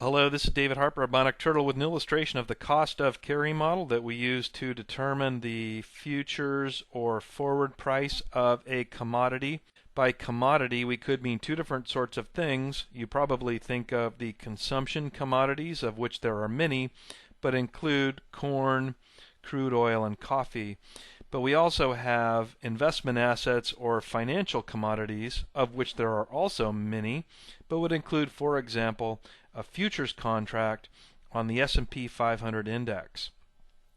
Hello, this is David Harper of Bionic Turtle with an illustration of the cost of carry model that we use to determine the futures or forward price of a commodity. By commodity, we could mean two different sorts of things. You probably think of the consumption commodities, of which there are many, but include corn, crude oil, and coffee. But we also have investment assets or financial commodities, of which there are also many, but would include, for example, a futures contract on the S&P 500 index.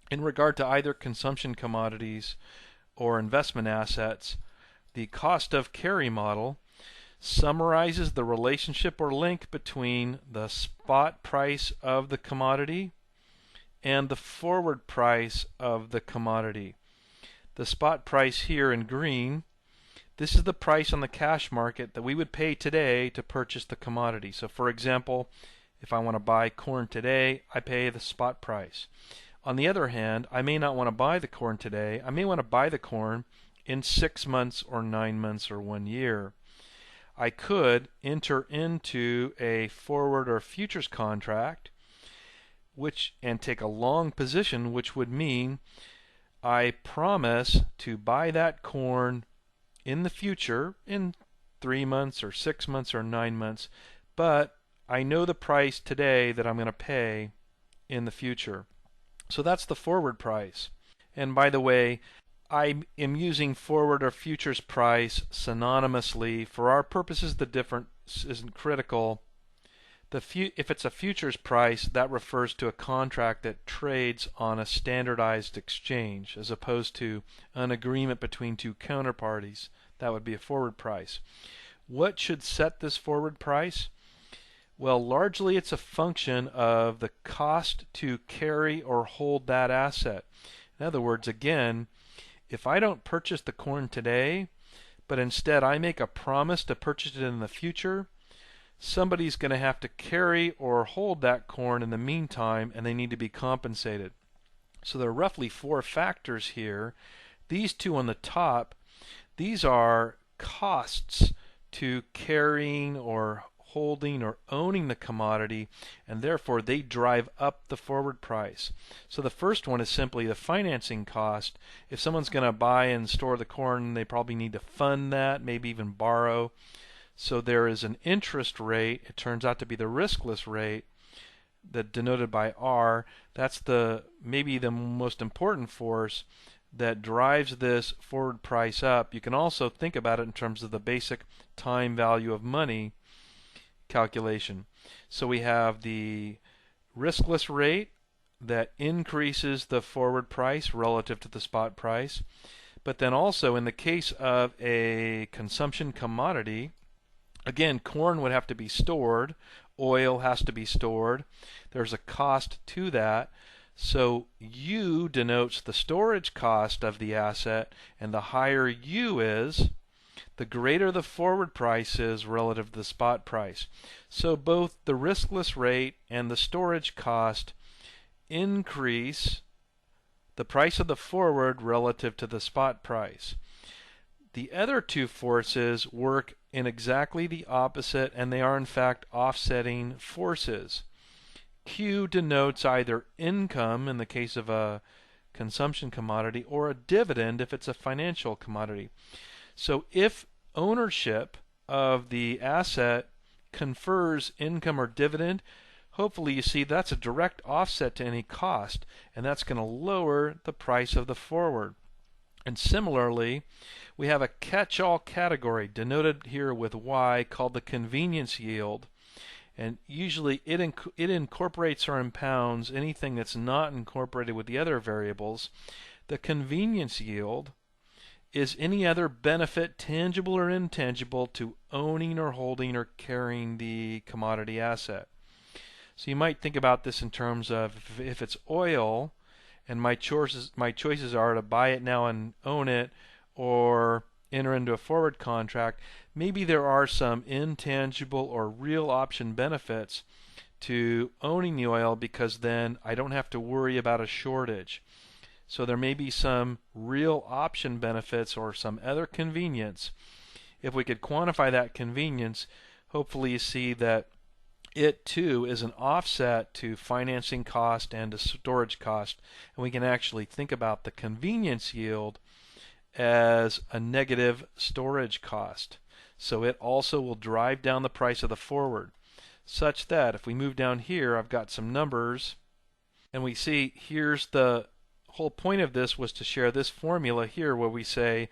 In regard to either consumption commodities or investment assets, the cost of carry model summarizes the relationship or link between the spot price of the commodity and the forward price of the commodity. The spot price here in green, this is the price on the cash market that we would pay today to purchase the commodity. So for example, if I want to buy corn today, I pay the spot price. On the other hand, I may not want to buy the corn today. I may want to buy the corn in 6 months or 9 months or 1 year. I could enter into a forward or futures contract and take a long position, which would mean I promise to buy that corn in the future in 3 months or 6 months or 9 months, but I know the price today that I'm going to pay in the future. So that's the forward price. And by the way, I am using forward or futures price synonymously. For our purposes, the difference isn't critical. If it's a futures price, that refers to a contract that trades on a standardized exchange, as opposed to an agreement between two counterparties. That would be a forward price. What should set this forward price? Well, largely it's a function of the cost to carry or hold that asset. In other words, again, if I don't purchase the corn today, but instead I make a promise to purchase it in the future, somebody's going to have to carry or hold that corn in the meantime, and they need to be compensated. So there are roughly 4 factors here. These two on the top, these are costs to carrying or holding or owning the commodity, and therefore they drive up the forward price. So the first one is simply the financing cost. If someone's going to buy and store the corn, they probably need to fund that, maybe even borrow. So there is an interest rate. It turns out to be the riskless rate, that denoted by R. That's maybe the most important force that drives this forward price up. You can also think about it in terms of the basic time value of money calculation. So we have the riskless rate that increases the forward price relative to the spot price. But then also in the case of a consumption commodity, again, corn would have to be stored, oil has to be stored. There's a cost to that. So U denotes the storage cost of the asset, and the higher U is, the greater the forward price is relative to the spot price. So both the riskless rate and the storage cost increase the price of the forward relative to the spot price. The other two forces work in exactly the opposite, and they are in fact offsetting forces. Q denotes either income in the case of a consumption commodity or a dividend if it's a financial commodity. So if ownership of the asset confers income or dividend, hopefully you see that's a direct offset to any cost, and that's going to lower the price of the forward. And similarly, we have a catch-all category denoted here with Y called the convenience yield. And usually it incorporates or impounds anything that's not incorporated with the other variables. The convenience yield is any other benefit, tangible or intangible, to owning or holding or carrying the commodity asset. So you might think about this in terms of if it's oil, and my choices are to buy it now and own it, or enter into a forward contract, maybe there are some intangible or real option benefits to owning the oil, because then I don't have to worry about a shortage. So there may be some real option benefits or some other convenience. If we could quantify that convenience, hopefully you see that it too is an offset to financing cost and to storage cost, and we can actually think about the convenience yield as a negative storage cost. So it also will drive down the price of the forward, such that if we move down here, I've got some numbers, and we see here's the whole point of this was to share this formula here where we say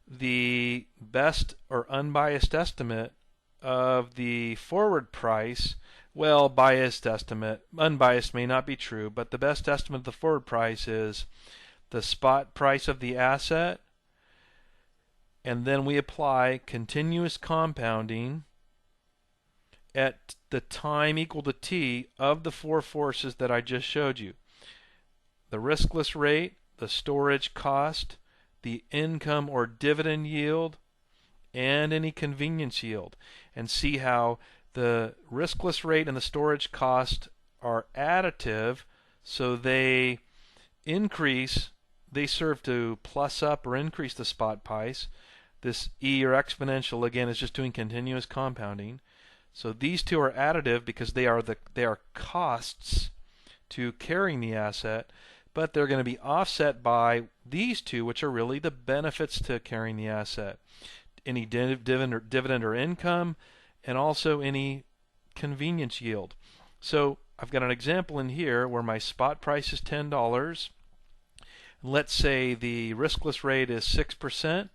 the best or unbiased estimate of the forward price, well, biased estimate, unbiased may not be true, but the best estimate of the forward price is the spot price of the asset, and then we apply continuous compounding at the time equal to t of the four forces that I just showed you. The riskless rate, the storage cost, the income or dividend yield, and any convenience yield, and see how the riskless rate and the storage cost are additive, so they increase, they serve to plus up or increase the spot price. This e or exponential again is just doing continuous compounding. So these two are additive because they are costs to carrying the asset, but they're going to be offset by these two, which are really the benefits to carrying the asset. Any dividend or income, and also any convenience yield. So I've got an example in here where my spot price is $10. Let's say the riskless rate is 6%,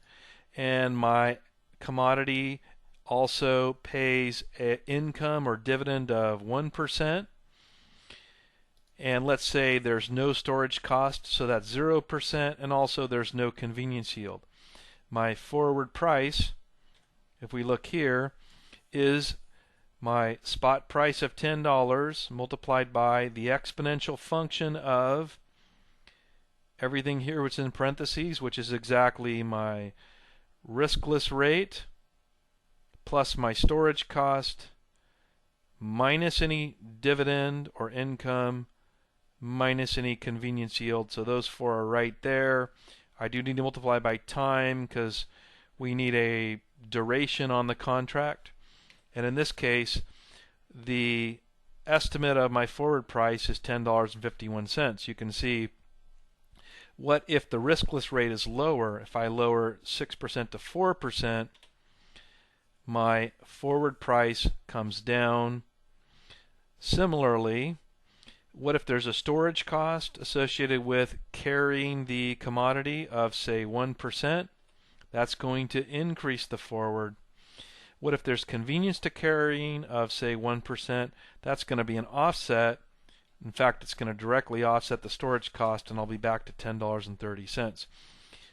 and my commodity also pays an income or dividend of 1%. And let's say there's no storage cost, so that's 0%, and also there's no convenience yield. My forward price, if we look here, is my spot price of $10 multiplied by the exponential function of everything here which is in parentheses, which is exactly my riskless rate plus my storage cost minus any dividend or income minus any convenience yield. So those four are right there. I do need to multiply by time because we need a duration on the contract. And in this case, the estimate of my forward price is $10.51. You can see what if the riskless rate is lower. If I lower 6% to 4%, my forward price comes down. Similarly, what if there's a storage cost associated with carrying the commodity of, say, 1%? That's going to increase the forward. What if there's convenience to carrying of, say, 1%? That's going to be an offset. In fact, it's going to directly offset the storage cost, and I'll be back to $10.30.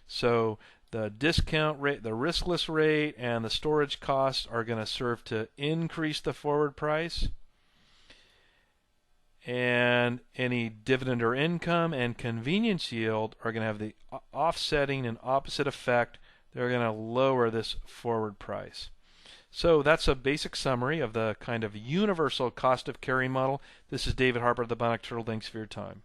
So the discount rate, the riskless rate, and the storage costs are going to serve to increase the forward price. And any dividend or income and convenience yield are going to have the offsetting and opposite effect. They're going to lower this forward price. So that's a basic summary of the kind of universal cost of carry model. This is David Harper of the Bionic Turtle. Thanks for your time.